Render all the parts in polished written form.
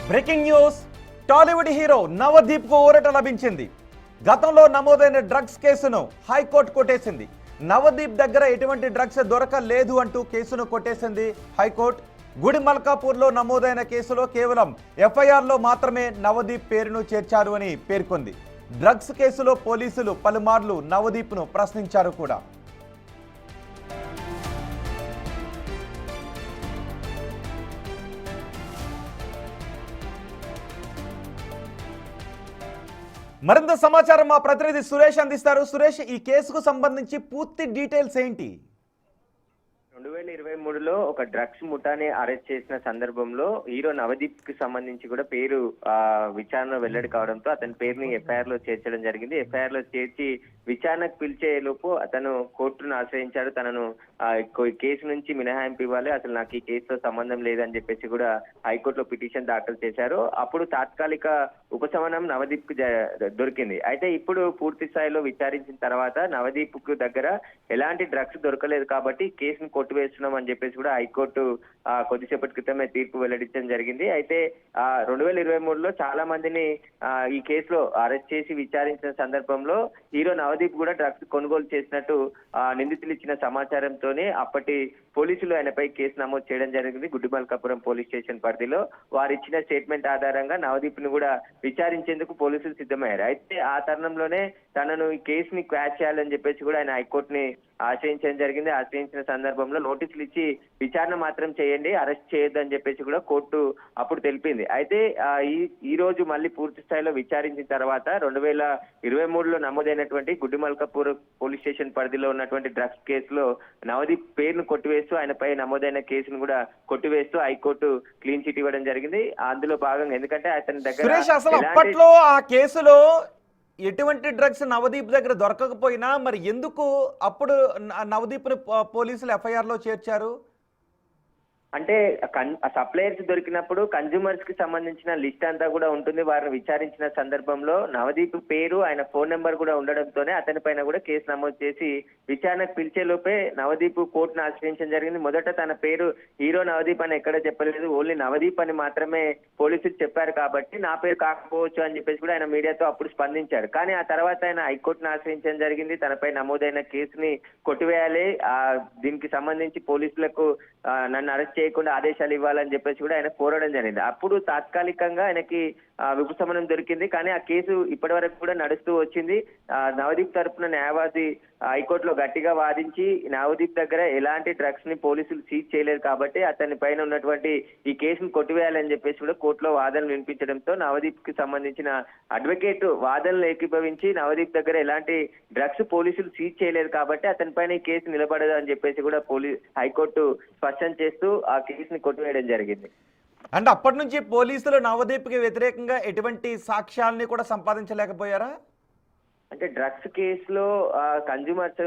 Breaking news. Tollywood hero Navdeep కు ఊరట లభించింది. గతంలో నమోదైన డ్రగ్స్ కేసును హైకోర్టు కొట్టేసింది. నవదీప్ దగ్గర ఎటువంటి డ్రగ్స్ దొరకలేదు అంటూ కేసును కొట్టేసింది హైకోర్టు. గుడిమల్కాపూర్లో నమోదైన కేసులో కేవలం ఎఫ్ఐఆర్లో మాత్రమే నవదీప్ పేరును చేర్చారు అని పేర్కొంది. డ్రగ్స్ కేసులో పోలీసులు పలుమార్లు నవదీప్ను ప్రశ్నించారు కూడా. మరింత సమాచారం మా ప్రతినిధి సురేష్ అందిస్తారు. సురేష్, ఈ కేసుకు సంబంధించి పూర్తి డీటెయిల్స్ ఏంటి? 2023లో ఒక డ్రగ్స్ ముఠాని అరెస్ట్ చేసిన సందర్భంలో హీరో నవదీప్ కి సంబంధించి కూడా పేరు విచారణ వెల్లడి కావడంతో అతని పేరుని ఎఫ్ఐఆర్ లో చేర్చడం జరిగింది. ఎఫ్ఐఆర్ లో చేర్చి విచారణకు పిలిచే లోపు అతను కోర్టును ఆశ్రయించాడు. తనను కేసు నుంచి మినహాయింపు ఇవ్వాలి, అసలు నాకు ఈ కేసుతో సంబంధం లేదని చెప్పేసి కూడా హైకోర్టులో పిటిషన్ దాఖలు చేశారు. అప్పుడు తాత్కాలిక ఉపశమనం నవదీప్ కు దొరికింది. అయితే ఇప్పుడు పూర్తి స్థాయిలో విచారించిన తర్వాత నవదీప్ కు దగ్గర ఎలాంటి డ్రగ్స్ దొరకలేదు కాబట్టి కేసును కొట్టివేస్తున్నాం అని చెప్పేసి కూడా హైకోర్టు కొద్దిసేపటి క్రితమే తీర్పు వెల్లడించడం జరిగింది. అయితే 2023లో చాలా మందిని ఈ కేసులో అరెస్ట్ చేసి విచారించిన సందర్భంలో హీరో నవదీప్ కూడా డ్రగ్స్ కొనుగోలు చేసినట్టు నిందితులు ఇచ్చిన సమాచారంతోనే అప్పటి పోలీసులు ఆయనపై కేసు నమోదు చేయడం జరిగింది. గుడిమల్కాపురం పోలీస్ స్టేషన్ పరిధిలో వారు ఇచ్చిన స్టేట్మెంట్ ఆధారంగా నవదీప్ ను కూడా విచారించేందుకు పోలీసులు సిద్ధమయ్యారు. అయితే ఆ తరుణంలోనే తనను ఈ కేసుని క్వాష్ చేయాలని చెప్పేసి కూడా ఆయన హైకోర్టుని ఆశ్రయించడం జరిగింది. ఆశ్రయించిన సందర్భంలో నోటీసులు ఇచ్చి విచారణ మాత్రం చేయండి, అరెస్ట్ చేయొద్దు అని చెప్పేసి కూడా కోర్టు అప్పుడు తెలిపింది. అయితే ఈ రోజు మళ్ళీ పూర్తి స్థాయిలో విచారించిన తర్వాత 2023లో నమోదైనటువంటి గుడిమల్కాపూర్ పోలీస్ స్టేషన్ పరిధిలో ఉన్నటువంటి డ్రగ్స్ కేసులో నవదీప్ పేరును కొట్టివేస్తూ ఆయనపై నమోదైన కేసును కూడా కొట్టివేస్తూ హైకోర్టు క్లీన్ చిట్ ఇవ్వడం జరిగింది. అందులో భాగంగా ఎందుకంటే అతని దగ్గర అసలు అప్పట్లో ఆ కేసులో ఎటువంటి డ్రగ్స్ నవదీప్ దగ్గర దొరకకపోయినా మరి ఎందుకు అప్పుడు నవదీప్ను పోలీసులు ఎఫ్ఐఆర్ లో చేర్చారు? అంటే సప్లయర్స్ దొరికినప్పుడు కన్జ్యూమర్స్ కి సంబంధించిన లిస్ట్ అంతా కూడా ఉంటుంది. వారిని విచారించిన సందర్భంలో నవదీప్ పేరు, ఆయన ఫోన్ నెంబర్ కూడా ఉండడంతోనే అతని పైన కూడా కేసు నమోదు చేసి విచారణకు పిలిచే లోపే నవదీప్ కోర్టును ఆశ్రయించడం జరిగింది. మొదట తన పేరు హీరో నవదీప్ అని ఎక్కడ చెప్పలేదు, ఓన్లీ నవదీప్ అని మాత్రమే పోలీసులు చెప్పారు కాబట్టి నా పేరు కాకపోవచ్చు అని చెప్పేసి కూడా ఆయన మీడియాతో అప్పుడు స్పందించారు. కానీ ఆ తర్వాత ఆయన హైకోర్టును ఆశ్రయించడం జరిగింది. తనపై నమోదైన కేసుని కొట్టివేయాలి, దీనికి సంబంధించి పోలీసులకు నన్ను అరెస్ట్ చేయకుండా ఆదేశాలు ఇవ్వాలని చెప్పేసి కూడా ఆయన కోరడం జరిగింది. అప్పుడు తాత్కాలికంగా ఆయనకి ఉపశమనం దొరికింది. కానీ ఆ కేసు ఇప్పటి వరకు కూడా నడుస్తూ వచ్చింది. నవదీప్ తరపున న్యాయవాది హైకోర్టులో గట్టిగా వాదించి నవదీప్ దగ్గర ఎలాంటి డ్రగ్స్ ని పోలీసులు సీజ్ చేయలేదు కాబట్టి అతని పైన ఉన్నటువంటి ఈ కేసును కొట్టివేయాలని చెప్పేసి కూడా కోర్టులో వాదనలు వినిపించడంతో నవదీప్ కి సంబంధించిన అడ్వకేట్ వాదనలు ఏకీభవించి నవదీప్ దగ్గర ఎలాంటి డ్రగ్స్ పోలీసులు సీజ్ చేయలేదు కాబట్టి అతని పైన ఈ కేసు నిలబడదు అని చెప్పేసి కూడా హైకోర్టు స్పష్టం చేస్తూ ఆ కేసుని కొట్టివేయడం జరిగింది. అంటే అప్పటి నుంచి పోలీసులు నవదీప్కి వ్యతిరేకంగా ఎటువంటి సాక్ష్యాలని కూడా సంపాదించలేకపోయారా? అంటే డ్రగ్స్ కేసులో కన్జ్యూమర్స్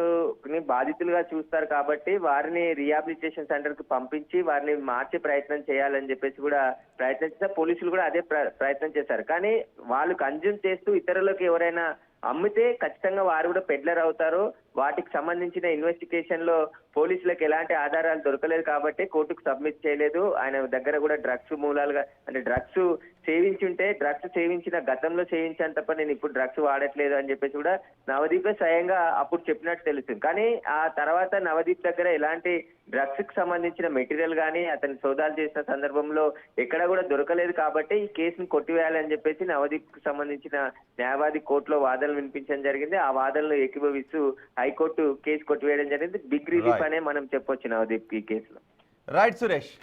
ని బాధితులుగా చూస్తారు కాబట్టి వారిని రీహాబిలిటేషన్ సెంటర్ కి పంపించి వారిని మార్చే ప్రయత్నం చేయాలని చెప్పేసి కూడా ప్రయత్నించిన పోలీసులు కూడా అదే ప్రయత్నం చేశారు. కానీ వాళ్ళు కన్జ్యూమ్ చేస్తూ ఇతరులకు ఎవరైనా అమ్మితే ఖచ్చితంగా వారు కూడా పెడ్లర్ అవుతారు. వాటికి సంబంధించిన ఇన్వెస్టిగేషన్ లో పోలీసులకు ఎలాంటి ఆధారాలు దొరకలేదు కాబట్టి కోర్టుకు సబ్మిట్ చేయలేదు. ఆయన దగ్గర కూడా డ్రగ్స్ మూలాలుగా అంటే డ్రగ్స్ సేవించుంటే డ్రగ్స్ సేవించిన గతంలో సేవించాను తప్ప నేను ఇప్పుడు డ్రగ్స్ వాడట్లేదు అని చెప్పేసి కూడా నవదీప్ స్వయంగా అప్పుడు చెప్పినట్టు తెలుస్తుంది. కానీ ఆ తర్వాత నవదీప్ దగ్గర ఎలాంటి డ్రగ్స్ కి సంబంధించిన మెటీరియల్ కానీ అతని సోదాలు చేసిన సందర్భంలో ఎక్కడ కూడా దొరకలేదు కాబట్టి ఈ కేసును కొట్టివేయాలని చెప్పేసి నవదీప్ కు సంబంధించిన న్యాయవాది కోర్టులో వాదనలు వినిపించడం జరిగింది. ఆ వాదనలు ఏకీభవిస్తూ హైకోర్టు కేసు కొట్టివేయడం జరిగింది. బిగ్ రిలీఫ్ అనే మనం చెప్పొచ్చు నవదీప్ ఈ కేసులో. రైట్ సురేష్.